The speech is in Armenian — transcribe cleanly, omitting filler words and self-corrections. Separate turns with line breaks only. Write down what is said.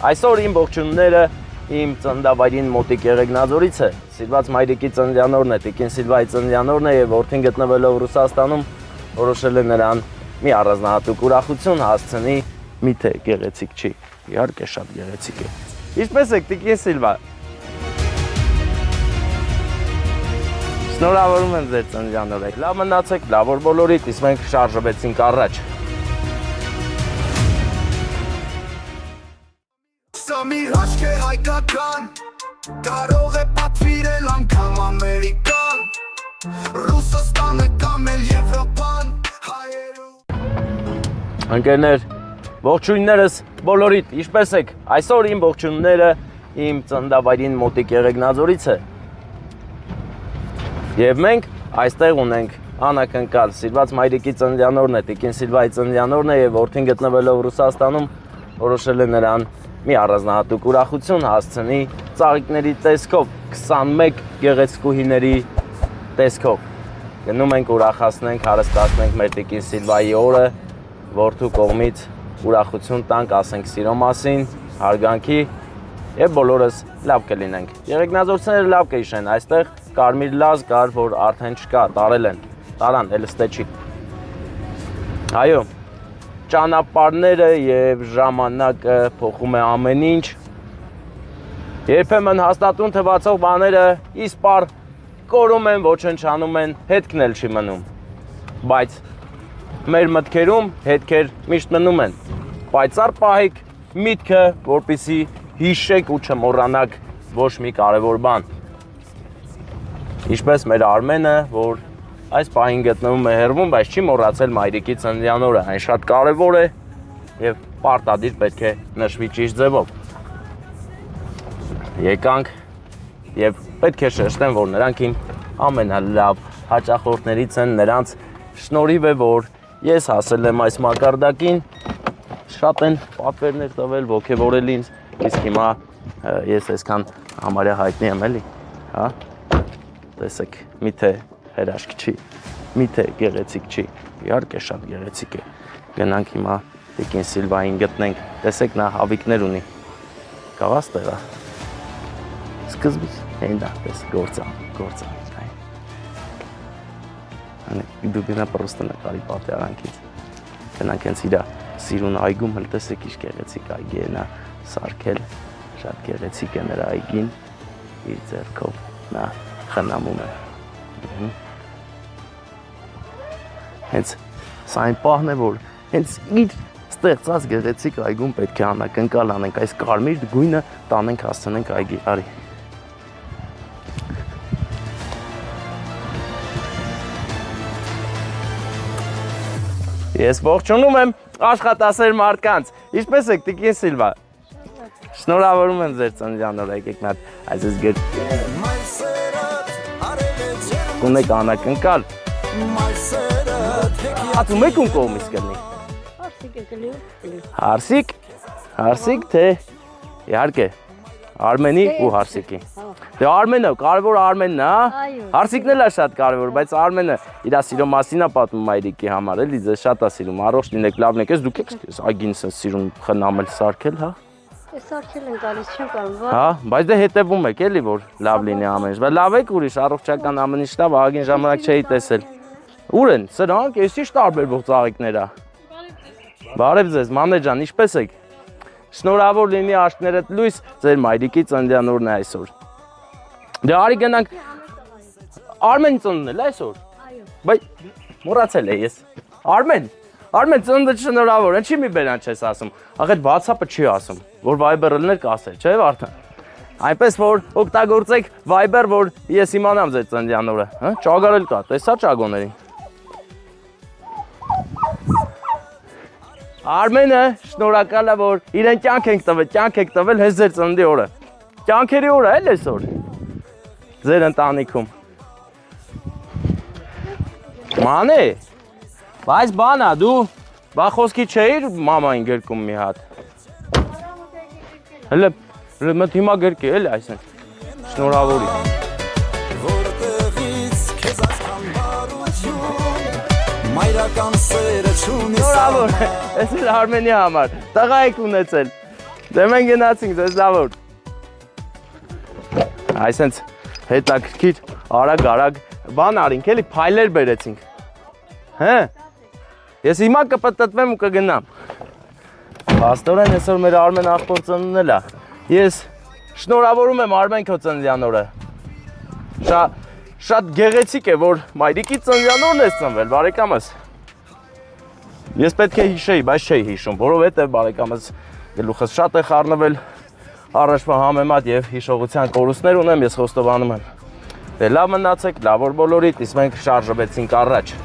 Այսօր իմ ողջունները իմ ծննդավայրին մոտիկ Եղեգնաձորից է։ Սիլված մայրիկի ծննդյանորն է, Տիկին Սիլվայի ծննդյանորն է եւ որդին գտնվելով Ռուսաստանում որոշել է նրան մի առանձնահատուկ ուրախություն հասցնի, միթե գեղեցիկ չի։ Իհարկե շատ գեղեցիկ է։ Ինչպես եք Տիկին Սիլվա։ Շնորհավորում եմ ձեր ծննդյանորը։ Լավ մնացեք, լավ որ բոլորիդ, իսկ մենք շարժվեցինք առաջ։
Սա մի հաշկ է հայկական, կարող է պատվիրել անգամ ամերիկան, Ռուսաստանը կամ էլ Եվրոպան, հայերու։
Ընկերներ, ողջույններս բոլորիդ, ինչպես եք, այսօր իմ ողջունները իմ ծննդավայրին մոտիկ Եղեգնաձորից է։ Եվ մենք այստեղ ունենք անակնկալ Սիլված մայրիկի ծննդյանորն է, Տիկին Սիլվայի ծննդյանորն է եւ որդին գտնվելով Ռուսաստանում որոշել է նրան մի առանձնահատուկ ուրախություն հասցնի ծաղիկների տեսքով, 21 գեղեցկուհիների տեսքով։ Գնում ենք ուրախացնենք, հարստացնենք մեր Տիկին Սիլվայի օրը, որդու կողմից ուրախություն տանք, ասենք սիրո մասին, հարգանքի եւ բոլորս լավ կլինենք։ Եղեգնաձորցիները լավ կհիշեն, այստեղ կարմիր լազ կար, որ արդեն չկա, տարել են, տարան, էլ ստե չի։ Այո, ճանապարհները եւ ժամանակը փոխում է ամեն ինչ։ Երբեմն հաստատուն թվացող բաները իսպար կորում են, ոչնչանում են, հետքն էլ չի մնում։ Բայց մեր մտքերում հետքեր միշտ մնում են։ Պայծառ պահեք միտքը, որպեսզի հիշեք ու չմոռանաք ոչ մի կարևոր բան։ Ինչպես մեր Արմենը, որ այս պահին գտնվում է հեռվում, բայց չի մոռացել մայրիկի ծննդյանորը, այն շատ կարևոր է եւ պարտադիր պետք է նշվի ճիշտ ձևով։ Եկանք եւ պետք է շեշտեմ, որ նրանք իմ ամենալավ հաճախորդներից են, նրանց շնորհիվ է, որ ես հասել եմ այս մակարդակին, շատ են պատվերներ տվել, ոգևորել ինձ, իսկ հիմա ես այսքան համարյա հայտնի եմ էլի, հա։ Տեսեք, միթե հրաշք չի, միթե գեղեցիկ չի, իհարկե շատ գեղեցիկ է։ Գնանք հիմա Տիկին Սիլվային գտնենք, տեսեք նա հավիկներ ունի, կաղաց տեղա, սկզբից հենდა, տես, գործա, դու գնա պրոստը նկարի պատյարանքից, գնանք հենց իրա սիրուն այգում, հլ տեսեք իշ գեղեցիկ այգի է նա սարքել, շատ գեղեցիկ է նրա այգին, իր ձեռքով նա խնամում է։ Հենց սա այն պահն է, որ հենց իր ստեղծած գեղեցիկ այգում պետք է անակնկալ անենք, այս կարմիր գույնը տանենք հասցնենք այգի, արի։ Ես ողջունում եմ աշխատասեր մարդկանց, ինչպես եք Տիկին Սիլվա։ Շնորհավորում եմ ձեր ծննդյանորը, եկեք նա այսպես գեր։ Ունեք անակնկալ։ Ատում եք ում կողմից կլինի։
Հարսիկ է կլինի։
Հարսիկ թե իհարկե Արմենի ու Հարսիկի։ Դե Արմենը, կարևոր Արմենն է, հա։ Հարսիկն էլ է շատ կարևոր, բայց Արմենը իր սիրո մասին է պատմում մայրիկի համար, էլի ձեզ շատ է սիրում, առողջ լինեք, լավ լինեք, դուք եք այգին սիրուն խնամել, սարքել, հա։
Սարքել են գալիս, չեմ կարող։
Հա, բայց դե հետևում եք էլի, որ լավ լինի ամեն ինչ, բայց լավ եք ուրիշ, առողջական ամեն ինչ լավ, ահագին ժամանակ չէի տեսել։ Ուր են, սրանք, էս ինչ տարբերվող ծաղիկներ է։ Բարև ձեզ, մանե ջան, ինչպես եք։ Շնորհավոր լինի աշկներդ լույս, ձեր մայրիկի ծննդյանորն է այսօր։ Դե արի գնանք Արմեն ծնունդն էլ այսօր։
Այո։
Բայց մոռացել եմ ես։ Արմեն ծնունդը շնորհավոր, ինչի մի բերան չես ասում։ Ախ այդ WhatsApp-ը չի ասում, որ Viber-ն էլ կասել, չէ՞ Վարդան։ Այնպես որ օգտագործեք Viber, որ ես իմանամ ձեր ծննդյանորը, հա? Ճագարել կա, տեսա ճագոներին։ Արմենը շնորհակալ է, որ իրեն կյանք եք տվել հենց ձեր ծննդի օրը։ Կյանքերի օրը էլ այսօր։ Ձեր ընտանիքում։ Մանե, բայց բանա դու բա խոսքի չէիր մամային գրկում մի հատ։ Հələ մտ հիմա գրկի էլ այսինքն։ Շնորհավորի։
Մայրական սերը չունի
Շնորհավոր, ես էլ Արմենի համար, տղա եք ունեցել, Դե մենք գնացինք, ձեզ լավ օր։ Այսենց հետաքրքիր արագ բան արինք, էլի փայլեր բերեցինք։ Հե։ Ես հիմա կպտտվեմ ու կգնամ։ Աստորեն այսօր մեր Արմեն աղբոր ծնունդն էլ է։ Ես շնորհավորում եմ Արմեն քո ծննդյան օրը։ Շատ գեղեցիկ է, որ մայրիկի ծննդյան օրն ես ծնվել, բարեկամս։ Ես պետք է հիշեի, բայց չէի հիշում, որովհետև բարեկամս գլուխս շատ է խառնվել առաջվա համեմատ եւ հիշողության կորուստներ ունեմ, ես խոստովանում եմ։ Դե լավ մնացեք, լավ որ բոլորիդ, իսկ մենք շարժվեցինք առաջ։